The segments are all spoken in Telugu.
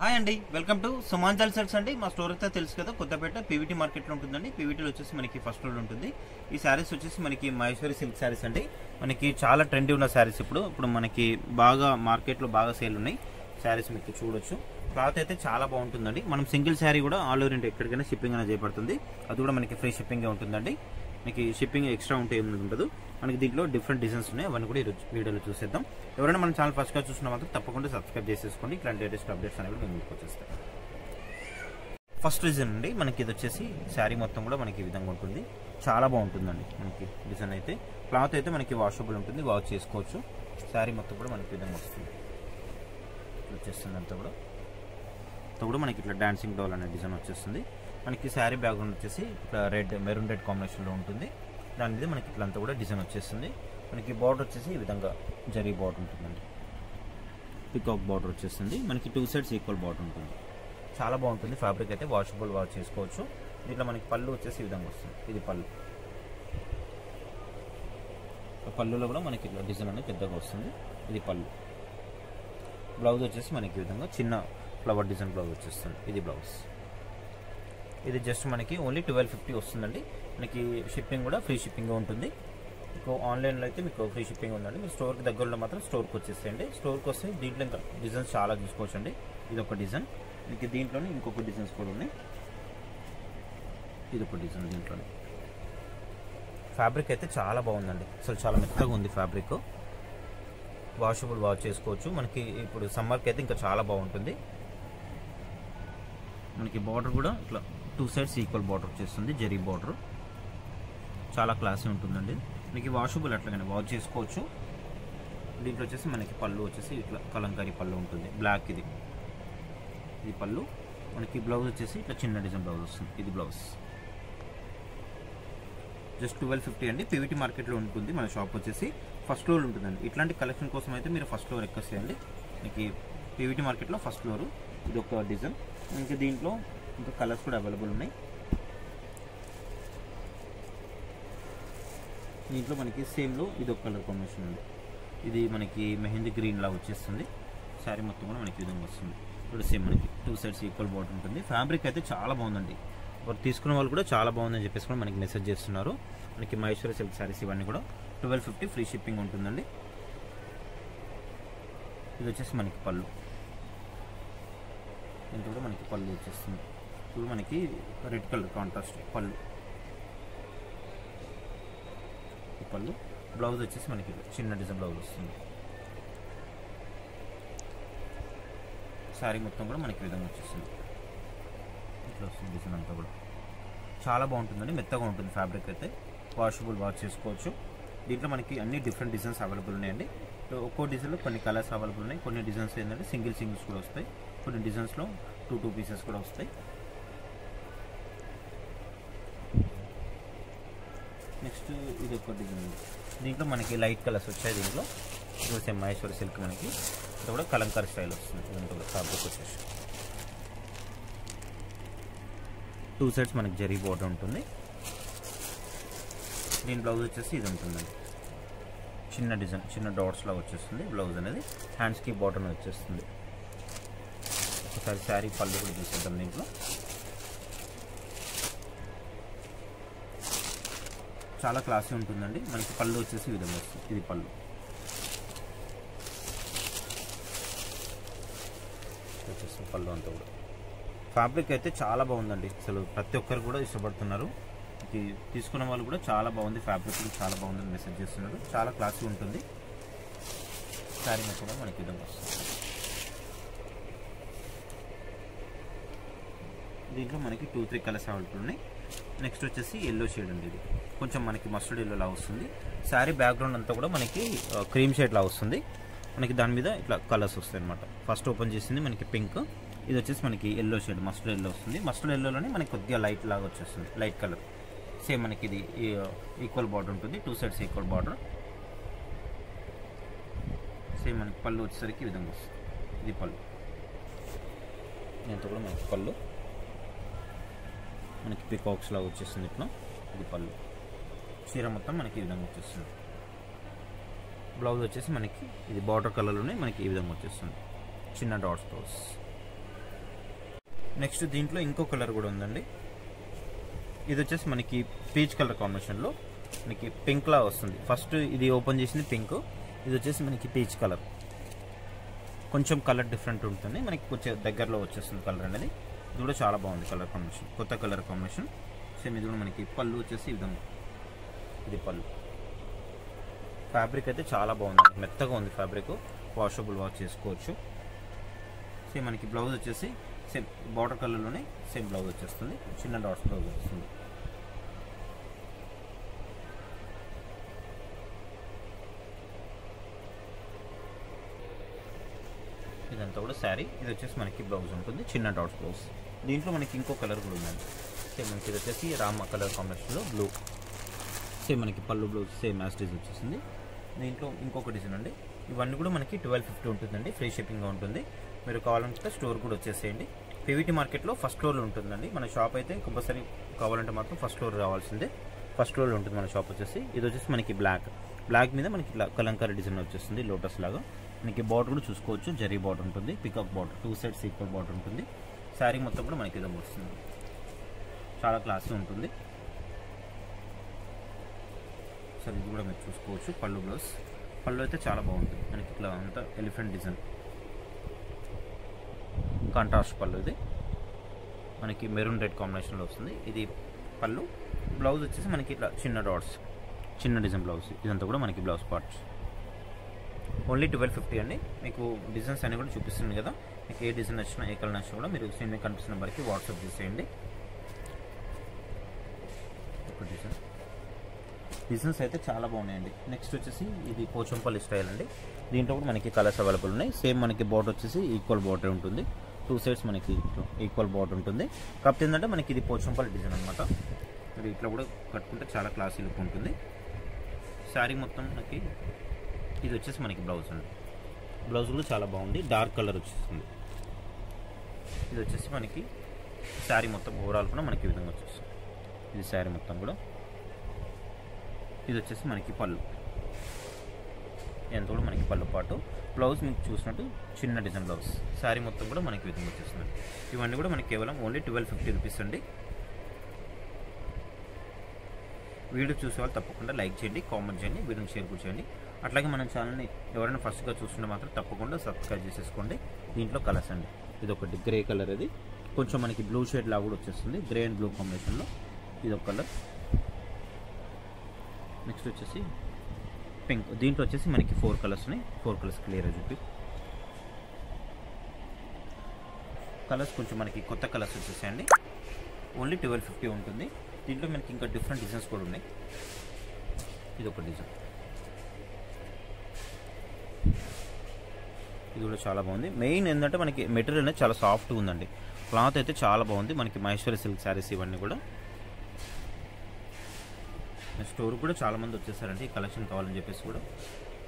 హాయ్ అండి, వెల్కమ్ టు సుమాంజల్ సెల్స్ అండి. మా స్టోర్ అయితే తెలుసు కదా, కొత్తపేట పీవీటీ మార్కెట్లో ఉంటుందండి. పీవీటీలో వచ్చేసి మనకి ఫస్ట్ ఫ్లోర్ ఉంటుంది. ఈ శారీస్ వచ్చేసి మనకి మహేశ్వరి సిల్క్ శారీస్ అండి. మనకి చాలా ట్రెండీ ఉన్న శారీస్ ఇప్పుడు మనకి బాగా మార్కెట్లో బాగా సేల్ ఉన్నాయి శారీస్. మీకు చూడొచ్చు, క్లాత్ అయితే చాలా బాగుంటుందండి. మనం సింగిల్ శారీ కూడా ఆల్ ఓవర్ ఇండియా ఎక్కడికైనా షిప్పింగ్ అనేది చేయబడుతుంది. అది కూడా మనకి ఫ్రీ షిప్పింగ్ ఉంటుందండి. మనకి షిప్పింగ్ ఎక్స్ట్రా ఉంటే ఏమి ఉండదు. మనకి దీంట్లో డిఫరెంట్ డిజైన్స్ ఉన్నాయి, అవన్నీ కూడా ఈరోజు వీడియోలో చూసేద్దాం. ఎవరైనా మన ఛానల్ ఫస్ట్గా చూసిన మాత్రం తప్పకుండా సబ్స్క్రైబ్ చేసేసుకోండి. ఇట్లాంటి లేటెస్ట్ అప్డేట్స్ అనేవి మేము మీకు వచ్చేస్తాం. ఫస్ట్ డిజైన్ అండి, మనకి ఇది వచ్చేసి శారీ మొత్తం కూడా మనకి ఈ విధంగా ఉంటుంది. చాలా బాగుంటుందండి మనకి డిజైన్ అయితే. క్లాత్ అయితే మనకి వాషబుల్ ఉంటుంది, వాష్ చేసుకోవచ్చు. శారీ మొత్తం కూడా మనకి విధంగా వస్తుంది, వచ్చేస్తుంది అంతా కూడా మనకి ఇట్లా డాన్సింగ్ డోల్ అనే డిజైన్ వచ్చేస్తుంది. మనకి శారీ బ్యాక్గ్రౌండ్ వచ్చేసి ఇట్లా మెరూన్ రెడ్ కాంబినేషన్లో ఉంటుంది. దాని మీద మనకి ఇట్లా అంతా కూడా డిజైన్ వచ్చేస్తుంది. మనకి బార్డర్ వచ్చేసి ఈ విధంగా జరీ బార్డర్ ఉంటుందండి, పికాక్ బార్డర్ వచ్చేస్తుంది. మనకి 2 సైడ్స్ ఈక్వల్ బార్డర్ ఉంటుంది. చాలా బాగుంటుంది. ఫ్యాబ్రిక్ అయితే వాషబుల్, వాష్ చేసుకోవచ్చు. దీంట్లో మనకి పళ్ళు వచ్చేసి ఈ విధంగా వస్తుంది. ఇది పళ్ళు. పళ్ళులో కూడా మనకి ఇట్లా డిజైన్ అనేది పెద్దగా వస్తుంది. ఇది పళ్ళు. బ్లౌజ్ వచ్చేసి మనకి ఈ విధంగా చిన్న ఫ్లవర్ డిజైన్ బ్లౌజ్ వచ్చేస్తుంది. ఇది బ్లౌజ్. ఇది జస్ట్ మనకి ఓన్లీ 1250 వస్తుందండి. మనకి షిప్పింగ్ కూడా ఫ్రీ షిప్పింగ్ ఉంటుంది. మీకు ఆన్లైన్లో అయితే మీకు ఫ్రీ షిప్పింగ్ ఉందండి. మీరు స్టోర్కి దగ్గరలో మాత్రం స్టోర్కి వచ్చేసేయండి. స్టోర్కి వస్తే దీంట్లో ఇంకా డిజైన్స్ చాలా చూసుకోవచ్చండి. ఇది ఒక డిజైన్, మీకు దీంట్లోనే ఇంకొక డిజైన్స్ కూడా ఉన్నాయి. ఇది ఒక డిజైన్. దీంట్లోనే ఫ్యాబ్రిక్ అయితే చాలా బాగుందండి. అసలు చాలా మెత్తగా ఉంది ఫ్యాబ్రిక్. వాషబుల్, వాష్ చేసుకోవచ్చు. మనకి ఇప్పుడు సమ్మర్కి అయితే ఇంకా చాలా బాగుంటుంది. మనకి బార్డర్ కూడా ఇట్లా 2 సైడ్స్ ఈక్వల్ బార్డర్ వచ్చేస్తుంది, జరీ బార్డర్. చాలా క్లాసీ ఉంటుందండి. మనకి వాషబుల్, అట్లాగనే వాష్ చేసుకోవచ్చు. దీంట్లో వచ్చేసి మనకి పళ్ళు వచ్చేసి ఇట్లా కలంకారీ పళ్ళు ఉంటుంది, బ్లాక్. ఇది పళ్ళు. మనకి బ్లౌజ్ వచ్చేసి ఇట్లా చిన్న డిజైన్ బ్లౌజ్ వస్తుంది. ఇది బ్లౌజ్. జస్ట్ 1250 అండి. పీవీటీ మార్కెట్లో ఉంటుంది. మన షాప్ వచ్చేసి ఫస్ట్ ఫ్లోర్ ఉంటుందండి. ఇట్లాంటి కలెక్షన్ కోసం అయితే మీరు ఫస్ట్ ఫ్లోర్ ఎక్కేసేయండి. మనకి పీవీటీ మార్కెట్లో ఫస్ట్ ఫ్లోరు. ఇది ఒక డిజైన్. ఇంకా దీంట్లో ఇంకా కలర్స్ కూడా అవైలబుల్ ఉన్నాయి. దీంట్లో మనకి సేమ్లో ఇది ఒక కలర్ కాంబినేషన్ ఉంది. ఇది మనకి మెహందీ గ్రీన్ లా వచ్చేస్తుంది. శారీ మొత్తం కూడా మనకి విధంగా వస్తుంది. ఇప్పుడు సేమ్ మనకి 2 సైడ్స్ ఈక్వల్ బార్డర్ ఉంటుంది. ఫ్యాబ్రిక్ అయితే చాలా బాగుందండి. తీసుకున్న వాళ్ళు కూడా చాలా బాగుందని చెప్పేసి కూడా మనకి మెసేజ్ చేస్తున్నారు. మనకి మహేశ్వరి సిల్క్ శారీస్ ఇవన్నీ కూడా 1250 ఫ్రీ షిప్పింగ్ ఉంటుందండి. ఇది వచ్చేసి మనకి పళ్ళు. దీంట్లో కూడా మనకి పళ్ళు వచ్చేస్తుంది. ఇప్పుడు మనకి రెడ్ కలర్ కాంట్రాస్ట్ పళ్ళు. పళ్ళు. బ్లౌజ్ వచ్చేసి మనకి చిన్న డిజైన్ బ్లౌజ్ వస్తుంది. శారీ మొత్తం కూడా మనకి విధంగా వచ్చేస్తుంది. ఇట్లా వస్తుంది డిజైన్ అంతా కూడా. చాలా బాగుంటుందండి, మెత్తగా ఉంటుంది ఫ్యాబ్రిక్ అయితే. వాషబుల్, వాష్ చేసుకోవచ్చు. దీంట్లో మనకి అన్ని డిఫరెంట్ డిజైన్స్ అవైలబుల్ ఉన్నాయండి. ఒక్కో డిజైన్లో కొన్ని కలర్స్ అవైలబుల్ ఉన్నాయి. కొన్ని డిజైన్స్ ఏంటంటే సింగిల్స్ కూడా వస్తాయి. కొన్ని డిజైన్స్లో 2 పీసెస్ కూడా వస్తాయి. నెక్స్ట్ ఇది ఒక డిజైన్. దీంట్లో మనకి లైట్ కలర్స్ వచ్చాయి. దీంట్లో సేమ్ మహేశ్వరి సిల్క్ మనకి ఇది కూడా కలంకారీ స్టైల్ వస్తుంది. దీంట్లో కూడా ఫ్యాబ్రిక్ వచ్చేసి 2 సైడ్స్ మనకి జరీ బోర్డర్ ఉంటుంది. దీని బ్లౌజ్ వచ్చేసి ఇది ఉంటుందండి, చిన్న డిజైన్, చిన్న డాట్స్ లాగా వచ్చేస్తుంది బ్లౌజ్ అనేది. హ్యాండ్స్కి బాటమ్ వచ్చేస్తుంది. ఒకసారి శారీ పళ్ళు కూడా చూసేద్దాం. దీంట్లో చాలా క్లాసీ ఉంటుందండి. మనకి పళ్ళు వచ్చేసి ఈ విధంగా వస్తుంది. ఇది పళ్ళు. వచ్చేసి పళ్ళు అంతా కూడా. ఫ్యాబ్రిక్ అయితే చాలా బాగుందండి. అసలు ప్రతి ఒక్కరు కూడా ఇష్టపడుతున్నారు. తీసుకున్న వాళ్ళు కూడా చాలా బాగుంది, ఫ్యాబ్రిక్ చాలా బాగుందని మెసేజ్ చేస్తున్నారు. చాలా క్లాసీ ఉంటుంది. శారీ మొత్తం కూడా మనకి విధంగా వస్తుంది. దీంట్లో మనకి 2-3 కలర్స్ అవైలబుల్ ఉన్నాయి. నెక్స్ట్ వచ్చేసి ఎల్లో షేడ్ అండి. ఇది కొంచెం మనకి మస్టర్డ్ ఎల్లో లా వస్తుంది. శారీ బ్యాక్గ్రౌండ్ అంతా కూడా మనకి క్రీమ్ షేడ్ లా వస్తుంది. మనకి దాని మీద ఇట్లా కలర్స్ వస్తాయి అనమాట. ఫస్ట్ ఓపెన్ చేసింది మనకి పింక్. ఇది వచ్చేసి మనకి ఎల్లో షేడ్, మస్టర్డ్ ఎల్లో వస్తుంది. మస్టర్డ్ ఎల్లోలోనే మనకి కొద్దిగా లైట్ లాగా వచ్చేస్తుంది, లైట్ కలర్. సేమ్ మనకి ఇది ఈక్వల్ బార్డర్ ఉంటుంది, 2 సైడ్స్ ఈక్వల్ బార్డర్. సేమ్ మనకి పళ్ళు వచ్చేసరికి ఈ విధంగా వస్తుంది. ఇది పళ్ళు. దీంతో కూడా మనకి పళ్ళు మనకి పికాక్స్ లాగా వచ్చేస్తుంది ఇట్లా. ఇది పళ్ళు. చీర మొత్తం మనకి ఈ విధంగా వచ్చేస్తుంది. బ్లౌజ్ వచ్చేసి మనకి ఇది బార్డర్ కలర్లోనే మనకి ఈ విధంగా వచ్చేస్తుంది, చిన్న డాట్స్ బ్లౌజ్. నెక్స్ట్ దీంట్లో ఇంకో కలర్ కూడా ఉందండి. ఇది వచ్చేసి మనకి పీచ్ కలర్ కాంబినేషన్లో మనకి పింక్ లా వస్తుంది. ఫస్ట్ ఇది ఓపెన్ చేసింది పింక్, ఇది వచ్చేసి మనకి పీచ్ కలర్. కొంచెం కలర్ డిఫరెంట్ ఉంటుంది, మనకి కొంచెం దగ్గరలో వచ్చేస్తుంది కలర్ అనేది. ఇది కూడా చాలా బాగుంది కలర్ కాంబినేషన్, కొత్త కలర్ కాంబినేషన్. సేమ్ ఇది కూడా మనకి పళ్ళు వచ్చేసి ఈ విధంగా, ఇది పళ్ళు. ఫ్యాబ్రిక్ అయితే చాలా బాగుంది, మెత్తగా ఉంది ఫ్యాబ్రిక్, వాషబుల్ వాష్ చేసుకోవచ్చు. సేమ్ మనకి బ్లౌజ్ వచ్చేసి సేమ్ బార్డర్ కలర్లోనే సేమ్ బ్లౌజ్ వచ్చేస్తుంది, చిన్న డాట్స్ బ్లౌజ్ వస్తుంది. ఇదంతా కూడా శారీ. ఇది వచ్చేసి మనకి బ్లౌజ్ ఉంటుంది, చిన్న డాట్స్ బ్లౌజ్. దీంట్లో మనకి ఇంకో కలర్ కూడా ఉందండి. సేమ్ మనకి ఇది వచ్చేసి రామ కలర్ కాంబినేషన్లో బ్లూ. సేమ్ మనకి పళ్ళు బ్లౌజ్ సేమ్ యాజ్ డిజైన్ వచ్చేసింది. దీంట్లో ఇంకొక డిజైన్ అండి. ఇవన్నీ కూడా మనకి 1250 ఉంటుందండి, ఫ్రీ షిప్పింగ్గా ఉంటుంది. మీరు కావాలంటే స్టోర్ కూడా వచ్చేసేయండి. పీవీటీ మార్కెట్లో ఫస్ట్ ఫ్లోర్లో ఉంటుందండి మన షాప్. అయితే కంపల్సరీ కావాలంటే మాత్రం ఫస్ట్ ఫ్లోర్ రావాల్సిందే. ఫస్ట్ ఫ్లోర్లో ఉంటుంది మన షాప్ వచ్చేసి. ఇది వచ్చేసి మనకి బ్లాక్ మీద మనకి ఇట్లా కలంకారీ డిజైన్ వచ్చేస్తుంది, లోటస్ లాగా. మనకి బార్డర్ కూడా చూసుకోవచ్చు, జరీ బార్డర్ ఉంటుంది, peacock border, 2 sides equal border ఉంటుంది. శారీ మొత్తం కూడా మనకి ఇదే వస్తుంది, చాలా క్లాసీ ఉంటుంది. సరే ఇది కూడా మీరు చూసుకోవచ్చు. పళ్ళు బ్లౌజ్, పళ్ళు అయితే చాలా బాగుంటుంది మనకి, ఇట్లా అంతా ఎలిఫెంట్ డిజైన్ కాంట్రాస్ట్ పళ్ళు. ఇది మనకి మెరూన్ రెడ్ కాంబినేషన్లో వస్తుంది. ఇది పళ్ళు. బ్లౌజ్ వచ్చేసి మనకి ఇట్లా చిన్న డాట్స్, చిన్న డిజైన్ బ్లౌజ్. ఇదంతా కూడా మనకి బ్లౌజ్ పార్ట్స్. ఓన్లీ 1250 అండి. మీకు డిజైన్స్ అన్నీ కూడా చూపిస్తుంది కదా, మీకు ఏ డిజైన్ నచ్చినా ఏ కలర్ నచ్చినా కూడా మీరు స్క్రీన్ మీద కనిపిస్తున్న నెంబర్కి వాట్సాప్ చేసేయండి. ఒక డిజైన్స్ అయితే చాలా బాగున్నాయండి. నెక్స్ట్ వచ్చేసి ఇది పోచంపల్లి స్టైల్ అండి. దీంట్లో కూడా మనకి కలర్స్ అవైలబుల్ ఉన్నాయి. సేమ్ మనకి బార్డర్ వచ్చేసి ఈక్వల్ బార్డర్ ఉంటుంది, 2 సైడ్స్ మనకి ఈక్వల్ బార్డర్ ఉంటుంది. కాకపోతే ఏంటంటే మనకి ఇది పోచంపల్లి డిజైన్ అనమాట. మరి ఇట్లా కూడా కట్టుకుంటే చాలా క్లాసీ లుక్ ఉంటుంది. శారీ మొత్తం మనకి ఇది వచ్చేసి మనకి బ్లౌజ్ అండి. బ్లౌజ్ కూడా చాలా బాగుంది, డార్క్ కలర్ వచ్చేస్తుంది. ఇది వచ్చేసి మనకి శారీ మొత్తం ఓవరాల్ కూడా మనకి ఈ విధంగా వచ్చేస్తుంది. ఇది శారీ మొత్తం కూడా. ఇది వచ్చేసి మనకి పళ్ళు, ఎంత కూడా మనకి పళ్ళు పాటు. బ్లౌజ్ మీకు చూసినట్టు చిన్న డిజైన్ బ్లౌజ్. శారీ మొత్తం కూడా మనకి విధంగా వచ్చేస్తుంది. ఇవన్నీ కూడా మనకి కేవలం ఓన్లీ 1250 రూపీస్ అండి. వీడియో చూసే వాళ్ళు తప్పకుండా లైక్ చేయండి, కామెంట్ చేయండి, వీడియోని షేర్ కూడా చేయండి. అట్లాగే మన ఛానల్ని ఎవరైనా ఫస్ట్గా చూస్తుంటే మాత్రం తప్పకుండా సబ్స్క్రైబ్ చేసేసుకోండి. దీంట్లో కలర్స్ అండి. ఇది ఒకటి గ్రే కలర్, ఇది కొంచెం మనకి బ్లూ షేడ్ లాగా కూడా వచ్చేస్తుంది, గ్రే అండ్ బ్లూ కాంబినేషన్లో. ఇది ఒక కలర్. నెక్స్ట్ వచ్చేసి పింక్. దీంట్లో వచ్చేసి మనకి 4 కలర్స్ ఉన్నాయి. 4 కలర్స్ క్లియర్గా చూపి. కలర్స్ కొంచెం మనకి కొత్త కలర్స్ వచ్చేసాయండి. ఓన్లీ 1250 ఉంటుంది. దీంట్లో మనకి ఇంకా డిఫరెంట్ డిజైన్స్ కూడా ఉన్నాయి. ఇది ఒక డిజైన్, ఇది కూడా చాలా బాగుంది. మెయిన్ ఏంటంటే మనకి మెటీరియల్ అనేది చాలా సాఫ్ట్గా ఉందండి. క్లాత్ అయితే చాలా బాగుంది. మనకి మహేశ్వరి సిల్క్ శారీస్ ఇవన్నీ కూడా. స్టోర్ కూడా చాలామంది వచ్చేసారండి, ఈ కలెక్షన్ కావాలని చెప్పేసి కూడా.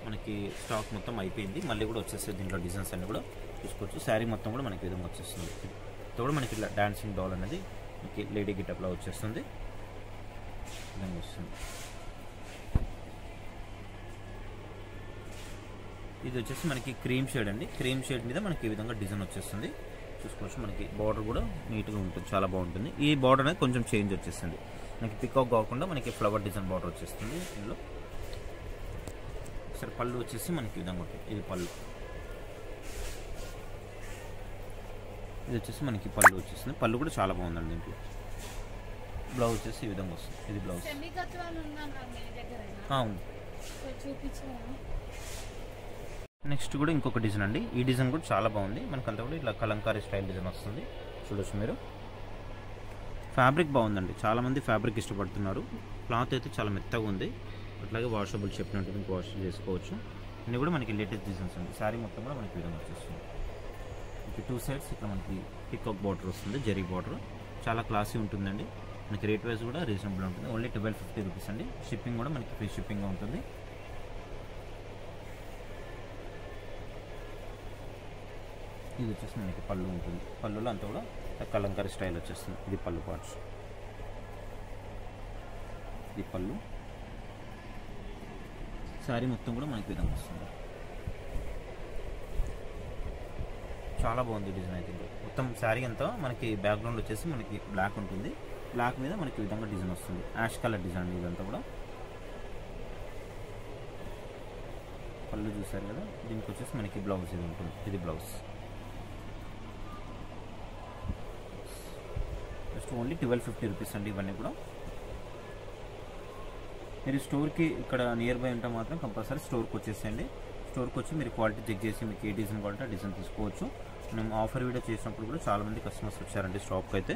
మనకి స్టాక్ మొత్తం అయిపోయింది, మళ్ళీ కూడా వచ్చేస్తుంది. దీంట్లో డిజైన్స్ అన్నీ కూడా చూసుకోవచ్చు. శారీ మొత్తం కూడా మనకి విధంగా వచ్చేస్తుంది. ఇది కూడా మనకి ఇట్లా డాన్సింగ్ డాల్ అనేది మనకి లేడీ గిటప్లో వచ్చేస్తుంది, విధంగా వస్తుంది. ఇది వచ్చేసి మనకి క్రీమ్ షేడ్ అండి. క్రీమ్ షేడ్ మీద మనకి ఈ విధంగా డిజైన్ వచ్చేస్తుంది, చూసుకోవచ్చు. మనకి బార్డర్ కూడా నీట్గా ఉంటుంది, చాలా బాగుంటుంది. ఈ బార్డర్ అనేది కొంచెం చేంజ్ వచ్చేస్తుంది, మనకి పికాక్ కాకుండా మనకి ఫ్లవర్ డిజైన్ బార్డర్ వచ్చేస్తుంది ఇందులో. సరే పళ్ళు వచ్చేసి మనకి ఈ విధంగా ఉంటుంది. ఇది పళ్ళు. ఇది వచ్చేసి మనకి పళ్ళు వచ్చేస్తుంది. పళ్ళు కూడా చాలా బాగుందండి. దీంట్లో బ్లౌజ్ వచ్చేసి ఈ విధంగా వస్తుంది. ఇది బ్లౌజ్. అవును. నెక్స్ట్ కూడా ఇంకొక డిజైన్ అండి. ఈ డిజైన్ కూడా చాలా బాగుంది. మనకంతా కూడా ఇట్లా కలంకారీ స్టైల్ డిజైన్ వస్తుంది, చూడొచ్చు మీరు. ఫ్యాబ్రిక్ బాగుందండి, చాలామంది ఫ్యాబ్రిక్ ఇష్టపడుతున్నారు. క్లాత్ అయితే చాలా మెత్తగా ఉంది, అట్లాగే వాషబుల్ చెప్పినట్టు మీకు వాష్ చేసుకోవచ్చు. ఇన్ని కూడా మనకి లేటెస్ట్ డిజైన్స్ ఉంది. శారీ మొత్తం కూడా మనకి విధంగా వచ్చేస్తుంది. మనకి 2 సైడ్స్ ఇట్లా మనకి పికాక్ బార్డర్ వస్తుంది, జరీ బార్డర్. చాలా క్లాసీ ఉంటుందండి. మనకి రేట్ వైజ్ కూడా రీజనబుల్ ఉంటుంది. ఓన్లీ 1250 రూపీస్ అండి. షిప్పింగ్ కూడా మనకి ఫ్రీ షిప్పింగ్ ఉంటుంది. ఇది వచ్చేసి మనకి పళ్ళు ఉంటుంది. పళ్ళులో అంతా కూడా కలంకారీ స్టైల్ వచ్చేస్తుంది. ఇది పళ్ళు పార్ట్స్, ఇది పళ్ళు. శారీ మొత్తం కూడా మనకి విధంగా వస్తుంది. చాలా బాగుంది డిజైన్ అయితే. మొత్తం శారీ అంతా మనకి బ్యాక్గ్రౌండ్ వచ్చేసి మనకి బ్లాక్ ఉంటుంది. బ్లాక్ మీద మనకి ఈ విధంగా డిజైన్ వస్తుంది. యాష్ కలర్ డిజైన్ ఇదంతా కూడా. పళ్ళు చూసారు కదా, దీనికి వచ్చేసి మనకి బ్లౌజ్ ఇది ఉంటుంది. ఇది బ్లౌజ్. జస్ట్ ఓన్లీ 1250 రూపీస్ అండి ఇవన్నీ కూడా. మీరు స్టోర్కి ఇక్కడ నియర్ బై ఉంటే మాత్రం కంపల్సరీ స్టోర్కి వచ్చేసేయండి. స్టోర్కి వచ్చి మీరు క్వాలిటీ చెక్ చేసి మీకు ఏ డిజైన్ కావాలంటే ఆ డిజైన్ తీసుకోవచ్చు. మేము ఆఫర్ వీడియో చేసినప్పుడు కూడా చాలామంది కస్టమర్స్ వచ్చారండి షాప్కి అయితే.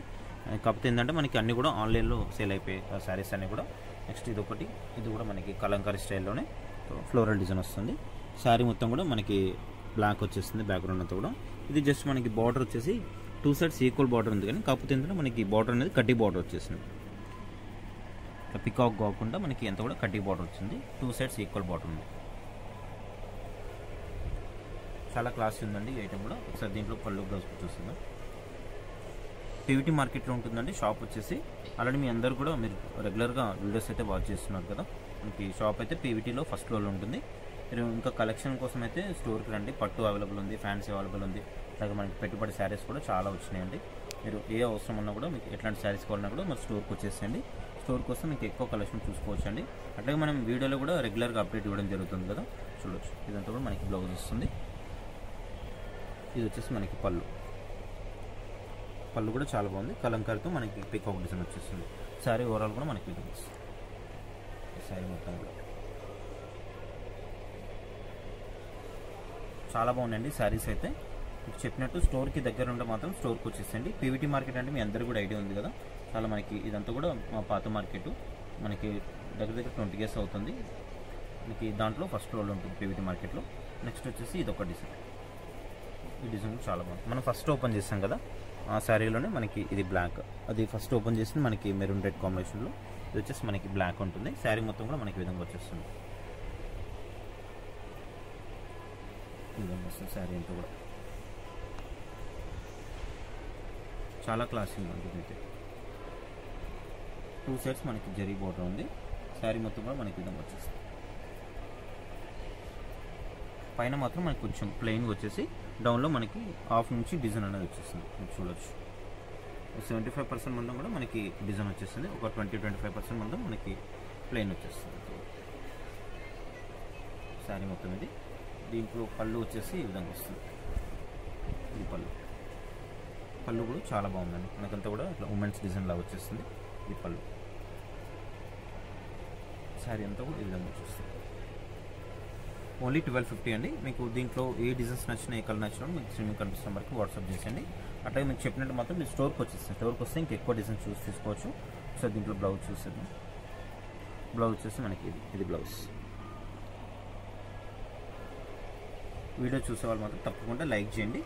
కాకపోతే ఏంటంటే మనకి అన్నీ కూడా ఆన్లైన్లో సేల్ అయిపోయాయి ఆ శారీస్ అన్నీ కూడా. నెక్స్ట్ ఇది ఒకటి, ఇది కూడా మనకి కలంకారీ స్టైల్లోనే ఫ్లోరల్ డిజైన్ వస్తుంది. శారీ మొత్తం కూడా మనకి బ్లాక్ వచ్చేస్తుంది బ్యాక్గ్రౌండ్ అంతా కూడా. ఇది జస్ట్ మనకి బార్డర్ వచ్చేసి 2 సైడ్స్ ఈక్వల్ బార్డర్ ఉంది, కానీ కాకపోతే ఏంటంటే మనకి బార్డర్ అనేది కడ్డీ బార్డర్ వచ్చేసింది. పికాక్ కాకుండా మనకి ఎంత కూడా కడ్డీ బార్డర్ వచ్చింది. 2 సైడ్స్ ఈక్వల్ బార్డర్ ఉంది. చాలా క్లాస్ ఉందండి ఈ ఐటమ్ కూడా. ఒకసారి దీంట్లో పళ్ళు బ్లౌజ్ చూస్తుందా. పీవీటీ మార్కెట్లో ఉంటుందండి షాప్ వచ్చేసి. ఆల్రెడీ మీ అందరూ కూడా మీరు రెగ్యులర్గా వీడియోస్ అయితే వాచ్ చేస్తున్నారు కదా. మనకి షాప్ అయితే పీవీటీలో ఫస్ట్ ఫ్లోర్లో ఉంటుంది. మీరు ఇంకా కలెక్షన్ కోసం అయితే స్టోర్కి రండి. పట్టు అవైలబుల్ ఉంది, ఫ్యాన్సీ అవైలబుల్ ఉంది. అలాగే మనకి పెట్టుబడి శారీస్ కూడా చాలా వచ్చినాయండి. మీరు ఏ అవసరం ఉన్నా కూడా మీకు ఎట్లాంటి శారీస్ కావాలన్నా కూడా మరి స్టోర్కి వచ్చేసేయండి. స్టోర్కి వస్తే మీకు ఎక్కువ కలెక్షన్ చూసుకోవచ్చు అండి. అట్లాగే మనం వీడియోలో కూడా రెగ్యులర్గా అప్డేట్ ఇవ్వడం జరుగుతుంది కదా, చూడవచ్చు. ఇదంతా కూడా మనకి బ్లౌజ్ వస్తుంది. ఇది వచ్చేసి మనకి పళ్ళు. పళ్ళు కూడా చాలా బాగుంది. కలంకారీతో మనకి పికాక్ డిజైన్ వచ్చేస్తుంది. శారీ ఓవరాల్ కూడా మనకి ఇది వస్తుంది. శారీ మొత్తం కూడా చాలా బాగుందండి శారీస్ అయితే. మీకు చెప్పినట్టు స్టోర్కి దగ్గర ఉంటే మాత్రం స్టోర్కి వచ్చేసండి. పీవీటీ మార్కెట్ అంటే మీ అందరికీ కూడా ఐడియా ఉంది కదా. చాలా మనకి ఇదంతా కూడా మా పాత మార్కెట్. మనకి దగ్గర 20 years అవుతుంది. మనకి దాంట్లో ఫస్ట్ ఫ్లోర్లో ఉంటుంది పీవీటీ మార్కెట్లో. నెక్స్ట్ వచ్చేసి ఇది ఒక డిజైన్. ఈ డిజైన్ చాలా బాగుంది. మనం ఫస్ట్ ఓపెన్ చేస్తాం కదా ఆ శారీలోనే మనకి ఇది బ్లాక్. అది ఫస్ట్ ఓపెన్ చేసింది మనకి మెరూన్ రెడ్ కాంబినేషన్లో. ఇది వచ్చేసి మనకి బ్లాక్ ఉంటుంది. శారీ మొత్తం కూడా మనకి విధంగా వచ్చేస్తుంది. ఈ విధంగా వస్తుంది శారీ అంతా కూడా. చాలా క్లాసింగ్ ఉంటుంది అయితే. 2 సైడ్స్ మనకి జరీ బోర్డర్ ఉంది. శారీ మొత్తం కూడా మనకి విధంగా వచ్చేస్తుంది. పైన మాత్రం మనకి కొంచెం ప్లెయిన్గా వచ్చేసి డౌన్లో మనకి హాఫ్ నుంచి డిజైన్ అనేది వచ్చేస్తుంది. మీరు చూడొచ్చు. 75% మందం కూడా మనకి డిజైన్ వచ్చేస్తుంది. ఒక 20-25% మందం మనకి ప్లెయిన్ వచ్చేస్తుంది. శారీ మొత్తం ఇది. దీంట్లో పళ్ళు వచ్చేసి ఈ విధంగా వస్తుంది. ఇది పళ్ళు. పళ్ళు కూడా చాలా బాగుందండి. మనకంతా కూడా ఇట్లా ఉమెన్స్ డిజైన్ లాగా వచ్చేస్తుంది. ఇది పళ్ళు. శారీ అంతా కూడా ఈ విధంగా వచ్చేస్తుంది. ఓన్లీ 1250 అండి. మీకు దీంట్లో ఏ డిజైన్స్ నచ్చినా, ఏ కలర్ నచ్చినా మీకు స్క్రీన్ కనిపిస్తున్న వరకు వాట్సాప్ చేసేయండి. అట్లాగే మీకు చెప్పినట్టు మాత్రం మీరు స్టోర్కి వచ్చేస్తాం. స్టోర్కి వస్తే ఇంకా ఎక్కువ డిజైన్స్ చూసి తీసుకోవచ్చు. సో దీంట్లో బ్లౌజ్ చూసేద్దాం. బ్లౌజ్ వచ్చేసి మనకి ఇది బ్లౌజ్. వీడియో చూసే వాళ్ళు మాత్రం తప్పకుండా లైక్ చేయండి,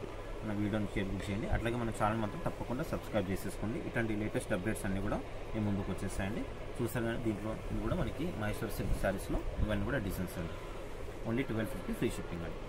మన వీడియోని షేర్ చేయండి. అట్లాగే మన ఛానల్ మాత్రం తప్పకుండా సబ్స్క్రైబ్ చేసేసుకోండి. ఇట్లాంటి లేటెస్ట్ అప్డేట్స్ అన్నీ కూడా మేము ముందుకు వచ్చేస్తాయండి. చూసారు కానీ దీంట్లో కూడా మనకి మైసూర్ సిల్క్ శారీస్లో ఇవన్నీ కూడా డిజైన్స్ అండి. ఓన్లీ 1250 ఫ్రీ షిప్పింగ్ అండి.